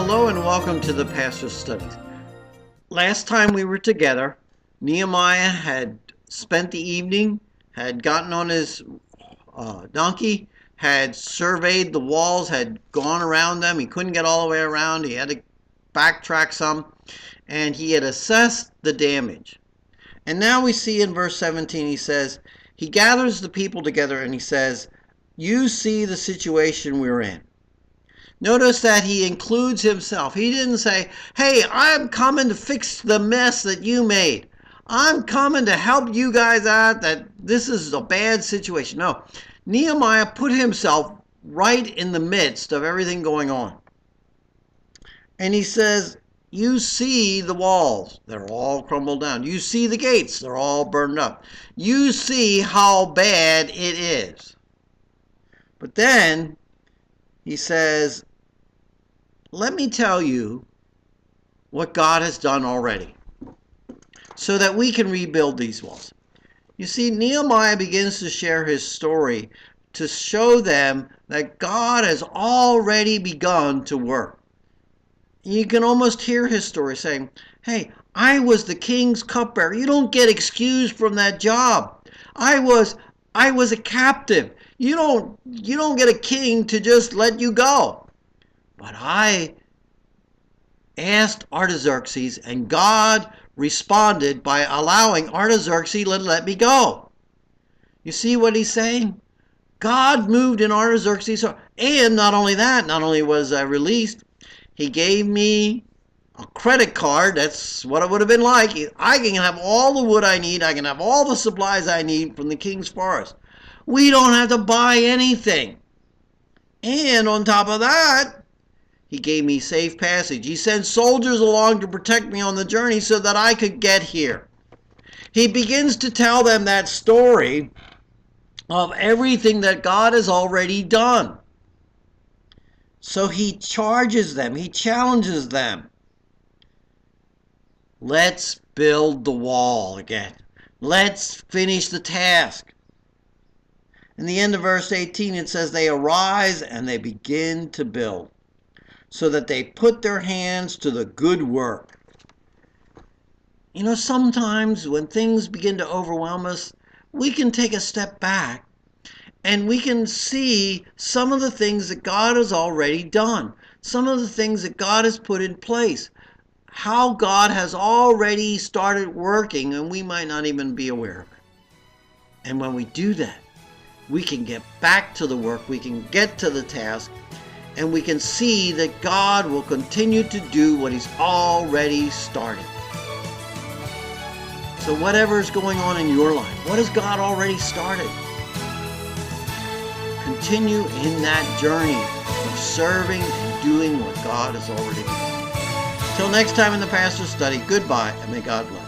Hello and welcome to the Pastor's Studies. Last time we were together, Nehemiah had spent the evening, had gotten on his donkey, had surveyed the walls, had gone around them. He couldn't get all the way around. He had to backtrack some, and he had assessed the damage. And now we see in verse 17, he says, he gathers the people together and he says, you see the situation we're in. Notice that he includes himself. He didn't say, hey, I'm coming to fix the mess that you made. I'm coming to help you guys out, that this is a bad situation. No, Nehemiah put himself right in the midst of everything going on. And he says, you see the walls. They're all crumbled down. You see the gates. They're all burned up. You see how bad it is. But then he says, let me tell you what God has done already so that we can rebuild these walls. You see, Nehemiah begins to share his story to show them that God has already begun to work. You can almost hear his story saying, hey, I was the king's cupbearer. You don't get excused from that job. I was a captive. You don't get a king to just let you go. But I asked Artaxerxes, and God responded by allowing Artaxerxes to let me go. You see what he's saying? God moved in Artaxerxes' heart. And not only that, not only was I released, he gave me a credit card. That's what it would have been like. I can have all the wood I need. I can have all the supplies I need from the king's forest. We don't have to buy anything. And on top of that, he gave me safe passage. He sent soldiers along to protect me on the journey so that I could get here. He begins to tell them that story of everything that God has already done. So he charges them. He challenges them. Let's build the wall again. Let's finish the task. In the end of verse 18, it says, they arise and they begin to build, so that they put their hands to the good work. You know, sometimes when things begin to overwhelm us, we can take a step back and we can see some of the things that God has already done, some of the things that God has put in place, how God has already started working and we might not even be aware of it. And when we do that, we can get back to the work, we can get to the task, and we can see that God will continue to do what he's already started. So whatever is going on in your life, what has God already started? Continue in that journey of serving and doing what God has already done. Till next time in the Pastor's Study, goodbye and may God bless.